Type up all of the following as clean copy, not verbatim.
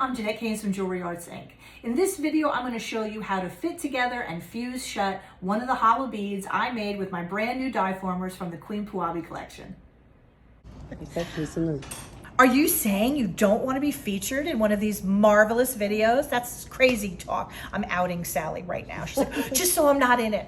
I'm Jeanette Keynes from Jewelry Arts Inc. In this video, I'm going to show you how to fit together and fuse shut one of the hollow beads I made with my brand new die formers from the Queen Puabi collection. Are you saying you don't want to be featured in one of these marvelous videos? That's crazy talk. I'm outing Sally right now. She's like, just so I'm not in it.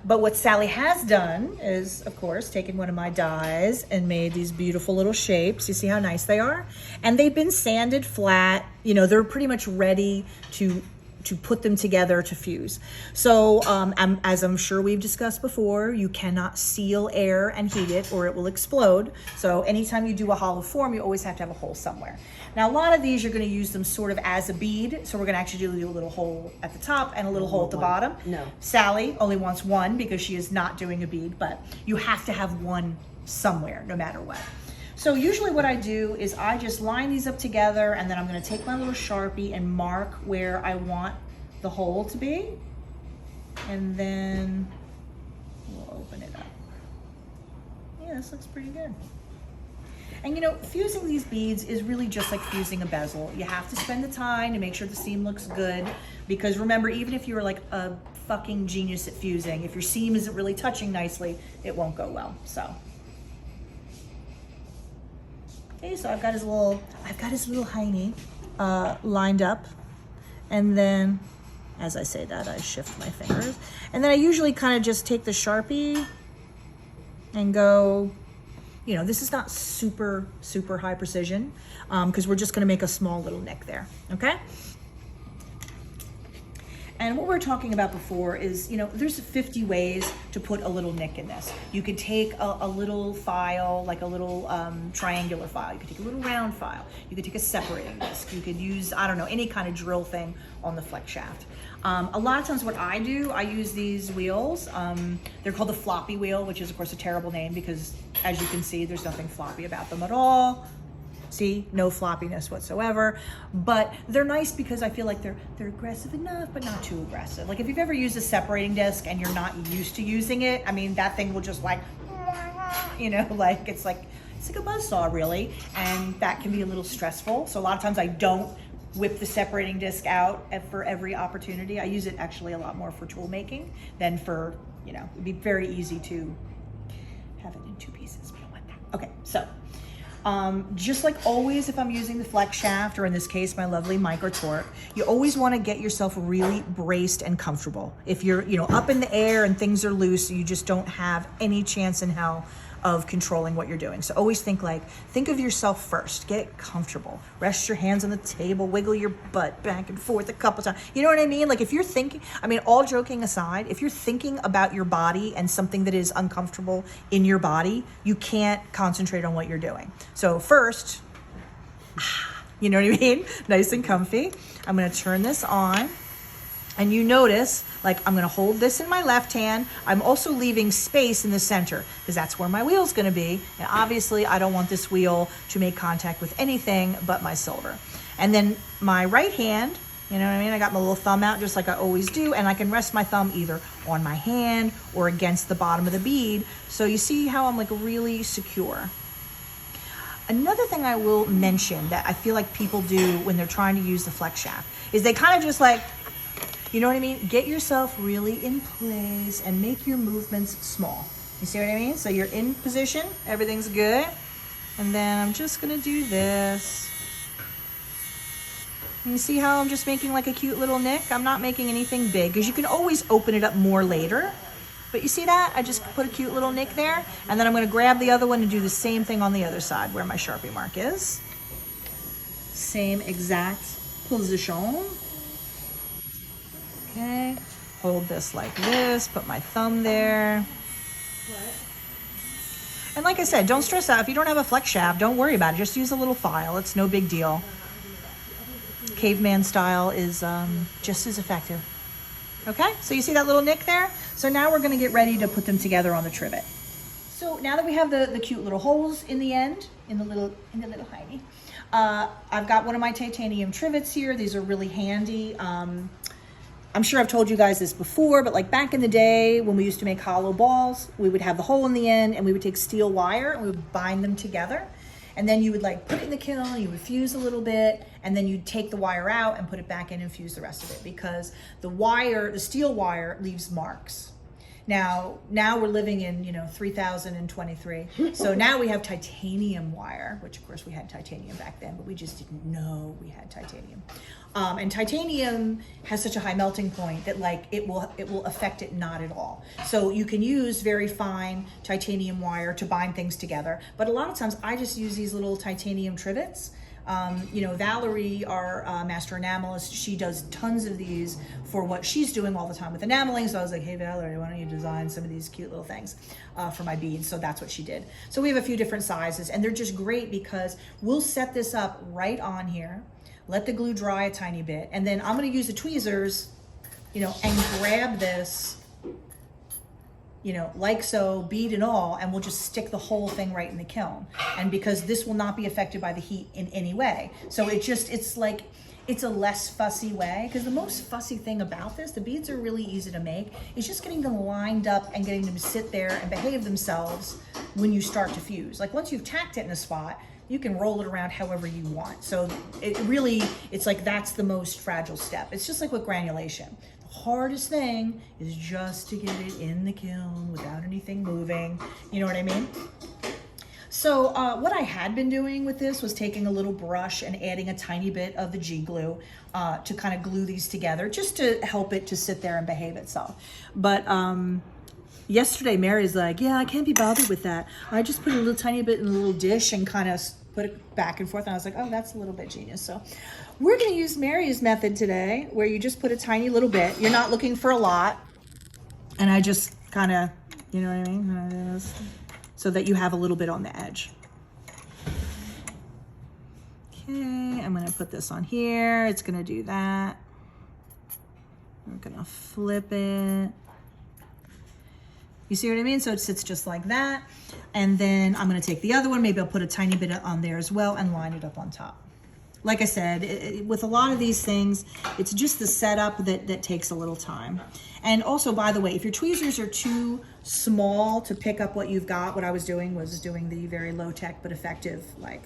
But what Sally has done is, of course, taken one of my dies and made these beautiful little shapes. You see how nice they are? And they've been sanded flat. You know, they're pretty much ready to put them together to fuse. So as I'm sure we've discussed before, you cannot seal air and heat it or it will explode. So anytime you do a hollow form, you always have to have a hole somewhere. Now, a lot of these, you're gonna use them sort of as a bead. So we're gonna actually do a little hole at the top and a little hole at the bottom. No. Sally only wants one because she is not doing a bead, but you have to have one somewhere, no matter what. So usually what I do is I just line these up together and then I'm gonna take my little Sharpie and mark where I want the hole to be. And then we'll open it up. Yeah, this looks pretty good. And you know, fusing these beads is really just like fusing a bezel. You have to spend the time to make sure the seam looks good, because remember, even if you're like a fucking genius at fusing, if your seam isn't really touching nicely, it won't go well, so. Okay, so I've got his little hiney lined up, and then as I say that, I shift my fingers, and then I usually kind of just take the Sharpie and go, you know, this is not super high precision because we're just going to make a small little nick there, okay? And what we were talking about before is, you know, there's 50 ways to put a little nick in this. You could take a little file, like a little triangular file. You could take a little round file. You could take a separating disc. You could use, I don't know, any kind of drill thing on the flex shaft. A lot of times what I do, I use these wheels. They're called the floppy wheel, which is of course a terrible name because as you can see, there's nothing floppy about them at all. See, no floppiness whatsoever, but they're nice because I feel like they're aggressive enough, but not too aggressive. Like if you've ever used a separating disc and you're not used to using it, I mean, that thing will just like, you know, like it's like a buzzsaw really, and that can be a little stressful. So a lot of times I don't whip the separating disc out for every opportunity. I use it actually a lot more for tool making than for, you know, it'd be very easy to have it in two pieces. We don't want that. Okay, so. Just like always, if I'm using the flex shaft, or in this case, my lovely micro torque, you always want to get yourself really braced and comfortable. If you're, you know, up in the air and things are loose, you just don't have any chance in hell of controlling what you're doing. So always think of yourself first. Get comfortable. Rest your hands on the table, wiggle your butt back and forth a couple times. You know what I mean? Like if you're thinking, I mean, all joking aside, if you're thinking about your body and something that is uncomfortable in your body, you can't concentrate on what you're doing. So first, you know what I mean? Nice and comfy. I'm gonna turn this on. And you notice, like, I'm gonna hold this in my left hand. I'm also leaving space in the center because that's where my wheel's gonna be. And obviously I don't want this wheel to make contact with anything but my silver. And then my right hand, you know what I mean? I got my little thumb out just like I always do, and I can rest my thumb either on my hand or against the bottom of the bead. So you see how I'm like really secure. Another thing I will mention that I feel like people do when they're trying to use the flex shaft is they kind of just like, you know what I mean? Get yourself really in place and make your movements small. You see what I mean? So you're in position, everything's good. And then I'm just gonna do this. And you see how I'm just making like a cute little nick? I'm not making anything big because you can always open it up more later. But you see that? I just put a cute little nick there. And then I'm gonna grab the other one and do the same thing on the other side where my Sharpie mark is. Same exact position. Okay, hold this like this, put my thumb there. And like I said, don't stress out. If you don't have a flex shaft, don't worry about it. Just use a little file. It's no big deal. Caveman style is just as effective. Okay, so you see that little nick there? So now we're gonna get ready to put them together on the trivet. So now that we have the cute little holes in the end, in the little hiney, I've got one of my titanium trivets here. These are really handy. I'm sure I've told you guys this before, but like back in the day when we used to make hollow balls, we would have the hole in the end and we would take steel wire and we would bind them together. And then you would like put it in the kiln, you would fuse a little bit, and then you'd take the wire out and put it back in and fuse the rest of it, because the steel wire leaves marks. Now we're living in, 3023. So now we have titanium wire, which of course we had titanium back then, but we just didn't know we had titanium. And titanium has such a high melting point that like it will affect it not at all. So you can use very fine titanium wire to bind things together. But a lot of times I just use these little titanium trivets. Valerie, our master enamelist, she does tons of these for what she's doing all the time with enameling. So I was like, hey Valerie, why don't you design some of these cute little things for my beads? So that's what she did. So we have a few different sizes, and they're just great because we'll set this up right on here, let the glue dry a tiny bit, and then I'm going to use the tweezers, and grab this, like so, bead and all, and we'll just stick the whole thing right in the kiln. And because this will not be affected by the heat in any way. So it's a less fussy way, because the most fussy thing about this, the beads are really easy to make. It's just getting them lined up and getting them to sit there and behave themselves when you start to fuse. Like once you've tacked it in a spot, you can roll it around however you want. So it's like that's the most fragile step. It's just like with granulation. The hardest thing is just to get it in the kiln without anything moving. You know what I mean? So what I had been doing with this was taking a little brush and adding a tiny bit of the G glue to kind of glue these together, just to help it to sit there and behave itself. But yesterday, Mary's like, yeah, I can't be bothered with that. I just put a little tiny bit in a little dish and kind of put it back and forth. And I was like, oh, that's a little bit genius. So we're going to use Mary's method today, where you just put a tiny little bit. You're not looking for a lot. And I just kind of, you know what I mean? So that you have a little bit on the edge. Okay, I'm going to put this on here. It's going to do that. We're going to flip it. You see what I mean? So it sits just like that. And then I'm going to take the other one. Maybe I'll put a tiny bit on there as well and line it up on top. Like I said, with a lot of these things, it's just the setup that takes a little time. And also, by the way, if your tweezers are too small to pick up what you've got, what I was doing the very low-tech but effective, like,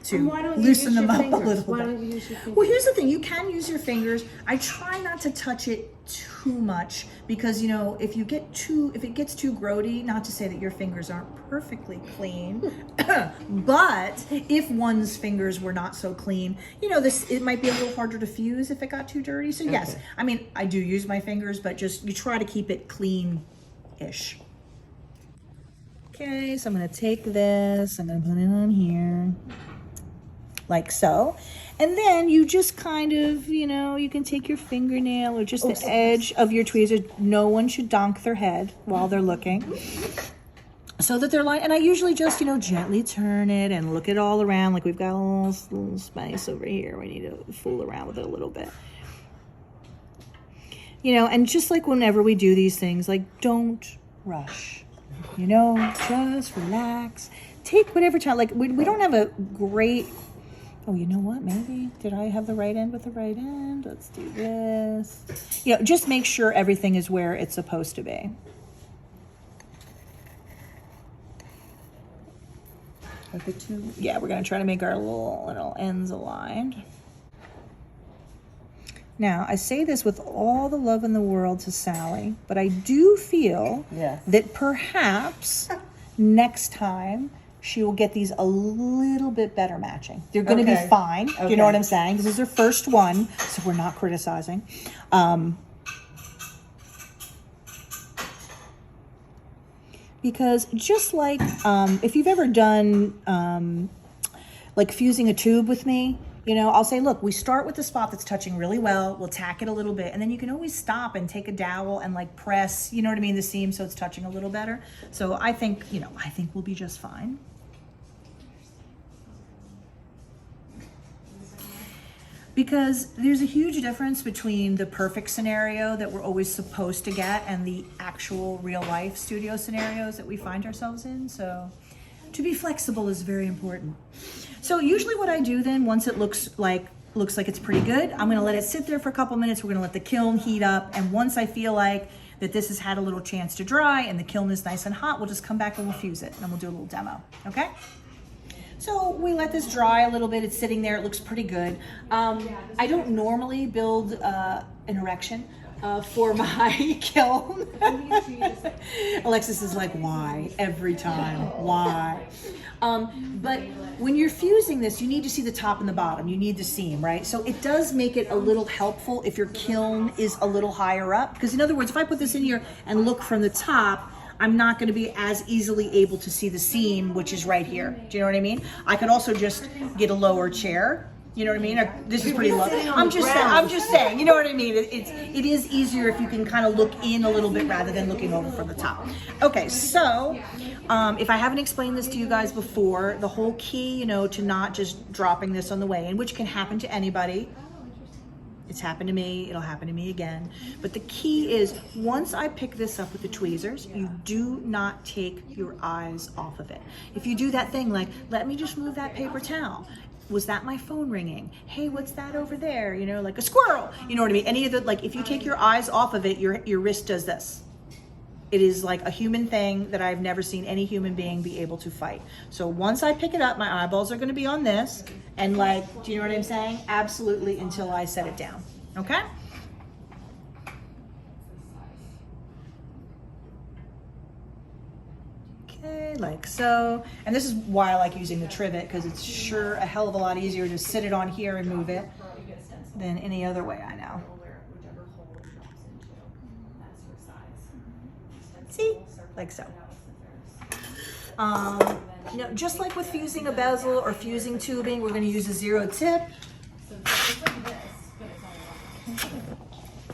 to loosen them up a little bit. Why don't you use your fingers? Well, here's the thing. You can use your fingers. I try not to touch it too much because, if it gets too grody, not to say that your fingers aren't perfectly clean, but if one's fingers were not so clean, it might be a little harder to fuse if it got too dirty. So yes, I mean, I do use my fingers, but just you try to keep it clean-ish. Okay, so I'm going to take this, I'm going to put it on here. Like so. And then you just kind of, you can take your fingernail or just the edge of your tweezer. No one should donk their head while they're looking. So that they're and I usually just, gently turn it and look it all around. Like we've got a little space over here. We need to fool around with it a little bit. And just like whenever we do these things, like don't rush, just relax. Take whatever time. Like we don't have a great... Oh, you know what? Maybe. Did I have the right end with the right end? Let's do this. Just make sure everything is where it's supposed to be. Yeah, we're going to try to make our little ends aligned. Now, I say this with all the love in the world to Sally, but I do feel that perhaps next time she will get these a little bit better matching. They're going to be fine. Okay. You know what I'm saying? This is her first one, so we're not criticizing. Because just like if you've ever done like fusing a tube with me, I'll say, look, we start with the spot that's touching really well. We'll tack it a little bit, and then you can always stop and take a dowel and like press, the seam so it's touching a little better. So I think, I think we'll be just fine. Because there's a huge difference between the perfect scenario that we're always supposed to get and the actual real life studio scenarios that we find ourselves in. So to be flexible is very important. So usually what I do then, once it looks like it's pretty good, I'm gonna let it sit there for a couple minutes. We're gonna let the kiln heat up. And once I feel like that this has had a little chance to dry and the kiln is nice and hot, we'll just come back and we'll fuse it and we'll do a little demo, okay? So we let this dry a little bit. It's sitting there. It looks pretty good. I don't normally build an erection for my kiln. Alexis is like, why? Every time. Why? But when you're fusing this, you need to see the top and the bottom. You need the seam, right? So it does make it a little helpful if your kiln is a little higher up. Because in other words, if I put this in here and look from the top, I'm not going to be as easily able to see the seam, which is right here. Do you know what I mean? I could also just get a lower chair. You know what I mean? This is pretty low. I'm just saying. You know what I mean? It is easier if you can kind of look in a little bit rather than looking over from the top. Okay, so if I haven't explained this to you guys before, the whole key, you know, to not just dropping this on the way, and which can happen to anybody. It's happened to me, it'll happen to me again. But the key is, once I pick this up with the tweezers, you do not take your eyes off of it. If you do that thing like, let me just move that paper towel. Was that my phone ringing? Hey, what's that over there? You know, like a squirrel. You know what I mean? Any of the, like, if you take your eyes off of it, your wrist does this. It is like a human thing that I've never seen any human being be able to fight. So once I pick it up, my eyeballs are going to be on this. And like, do you know what I'm saying? Absolutely, until I set it down. Okay? Okay, like so. And this is why I like using the trivet, because it's sure a hell of a lot easier to sit it on here and move it than any other way I know. See, like so. You know, just like with fusing a bezel or fusing tubing, we're going to use a 0 tip.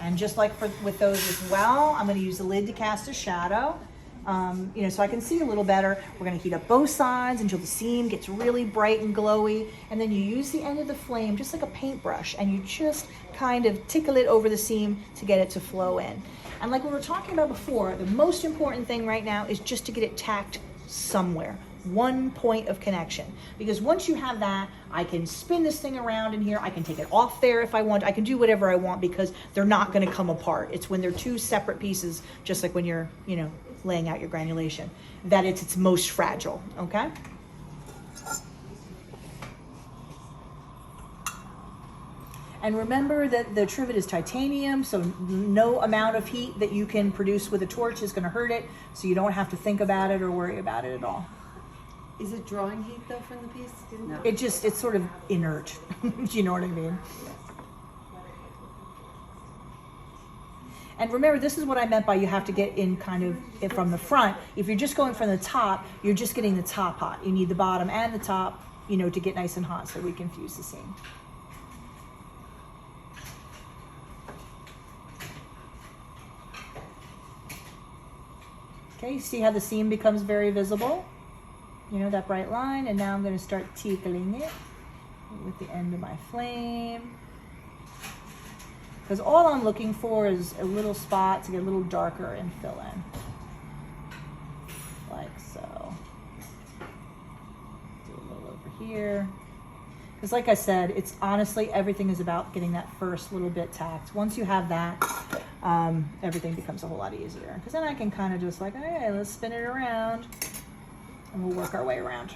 And just like with those as well, I'm going to use the lid to cast a shadow. You know, so I can see a little better. We're going to heat up both sides until the seam gets really bright and glowy. And then you use the end of the flame just like a paintbrush, and you just kind of tickle it over the seam to get it to flow in. And like we were talking about before, the most important thing right now is just to get it tacked somewhere. One point of connection. Because once you have that, I can spin this thing around in here. I can take it off there if I want. I can do whatever I want because they're not going to come apart. It's when they're two separate pieces, just like when you're, you know, laying out your granulation, that it's its most fragile, okay? And remember that the trivet is titanium, so no amount of heat that you can produce with a torch is going to hurt it, so you don't have to think about it or worry about it at all. Is it drawing heat though from the piece? No. It's sort of inert. Do you know what I mean? And remember, this is what I meant by you have to get in kind of from the front. If you're just going from the top, you're just getting the top hot. You need the bottom and the top, you know, to get nice and hot so we can fuse the seam. Okay, you see how the seam becomes very visible? You know, that bright line, and now I'm going to start tickling it with the end of my flame. Because all I'm looking for is a little spot to get a little darker and fill in. Like so. Do a little over here. Because like I said, it's honestly, everything is about getting that first little bit tacked. Once you have that, everything becomes a whole lot easier. Because then I can kind of just like, okay, let's spin it around. And we'll work our way around.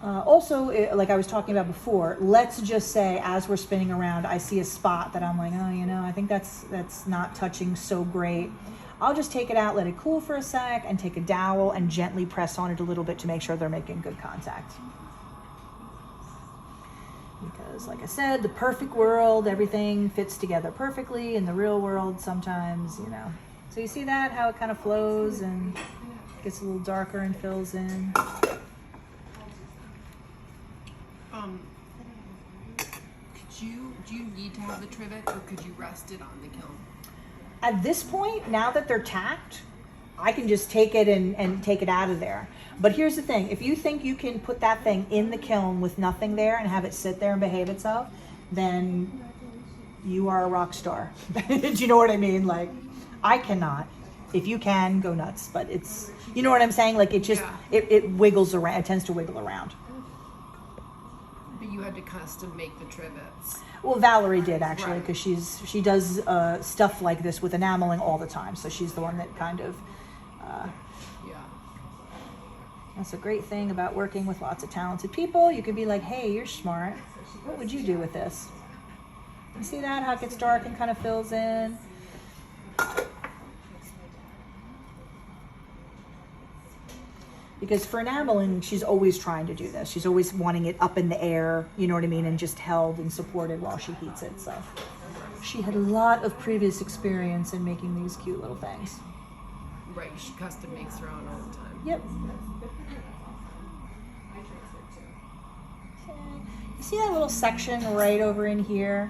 Also, like I was talking about before, let's just say as we're spinning around, I see a spot that I'm like, oh, you know, I think that's not touching so great. I'll just take it out, let it cool for a sec, and take a dowel and gently press on it a little bit to make sure they're making good contact. Because like I said, the perfect world, everything fits together perfectly. In the real world, sometimes, you know. So you see that, how it kind of flows and gets a little darker and fills in. Do you need to have the trivet, or could you rest it on the kiln? At this point, now that they're tacked, I can just take it and take it out of there. But here's the thing, if you think you can put that thing in the kiln with nothing there and have it sit there and behave itself, then you are a rock star. Do you know what I mean? Like, I cannot. If you can, go nuts. But it's, you know what I'm saying? Like, it just, it wiggles around, it tends to wiggle around. But you had to custom make the trivets. Well, Valerie did actually, because she does stuff like this with enameling all the time. So she's the one that kind of, That's a great thing about working with lots of talented people. You can be like, hey, you're smart. What would you do with this? You see that, how it gets dark and kind of fills in? Because for enameling, she's always trying to do this. She's always wanting it up in the air, you know what I mean, and just held and supported while she heats it. So she had a lot of previous experience in making these cute little things. Right, she custom makes her own all the time. Yep. Okay. You see that little section right over in here?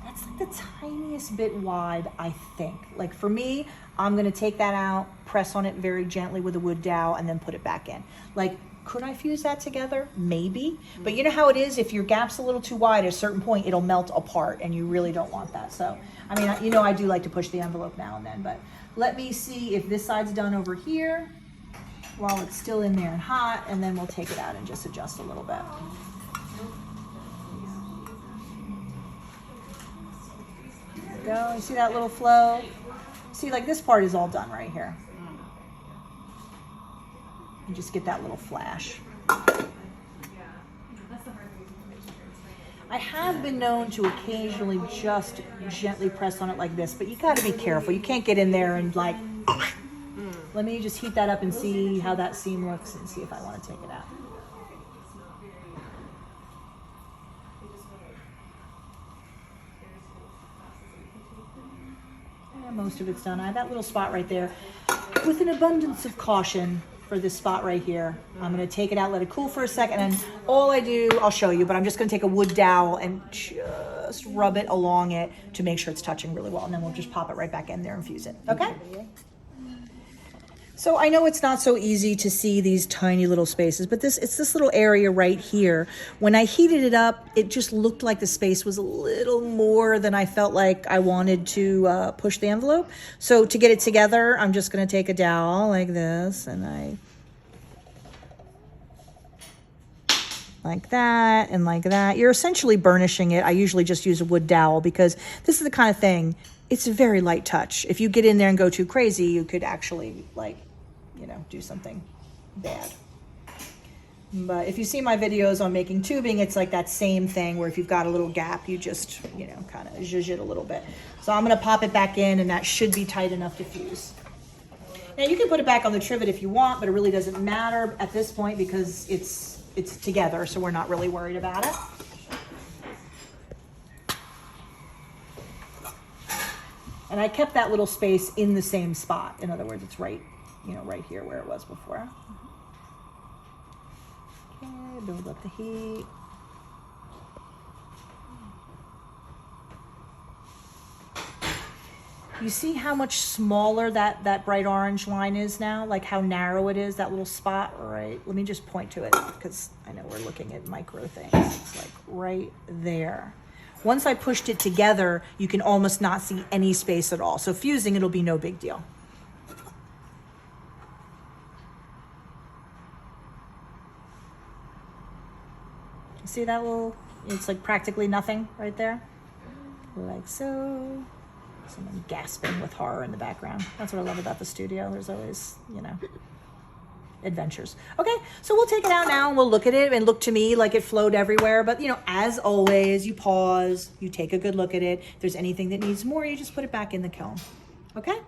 That's like the tiniest bit wide, I think. Like for me, I'm gonna take that out, press on it very gently with a wood dowel, and then put it back in. Like, could I fuse that together? Maybe. But you know how it is, if your gap's a little too wide, at a certain point, it'll melt apart, and you really don't want that. So, I mean, you know I do like to push the envelope now and then, but let me see if this side's done over here while it's still in there and hot, and then we'll take it out and just adjust a little bit. There we go. You see that little flow? See, like this part is all done right here. You just get that little flash. I have been known to occasionally just gently press on it like this, but you got to be careful. You can't get in there and like, let me just heat that up and see how that seam looks and see if I want to take it out. Most of it's done. I have that little spot right there. With an abundance of caution for this spot right here, I'm going to take it out, let it cool for a second, and all I do, I'll show you, but I'm just going to take a wood dowel and just rub it along it to make sure it's touching really well, and then we'll just pop it right back in there and fuse it. Okay? So I know it's not so easy to see these tiny little spaces, but it's this little area right here. When I heated it up, it just looked like the space was a little more than I felt like I wanted to push the envelope. So to get it together, I'm just going to take a dowel like this, and like that and like that. You're essentially burnishing it. I usually just use a wood dowel because this is the kind of thing, it's a very light touch. If you get in there and go too crazy, you could actually, like, you know, do something bad. But if you see my videos on making tubing, it's like that same thing where if you've got a little gap, you just, you know, kind of zhuzh it a little bit. So I'm going to pop it back in, and that should be tight enough to fuse. Now you can put it back on the trivet if you want, but it really doesn't matter at this point because it's together, so we're not really worried about it. And I kept that little space in the same spot. In other words, it's right, you know, right here where it was before. Okay, build up the heat. You see how much smaller that bright orange line is now? Like how narrow it is, that little spot, right? Let me just point to it because I know we're looking at micro things. It's like right there. Once I pushed it together, you can almost not see any space at all. So fusing, it'll be no big deal. See that little, it's like practically nothing right there. Like so. Someone gasping with horror in the background. That's what I love about the studio. There's always, you know, adventures. Okay, so we'll take it out now and we'll look at it and look to me like it flowed everywhere. But, you know, as always, you pause, you take a good look at it. If there's anything that needs more, you just put it back in the kiln. Okay?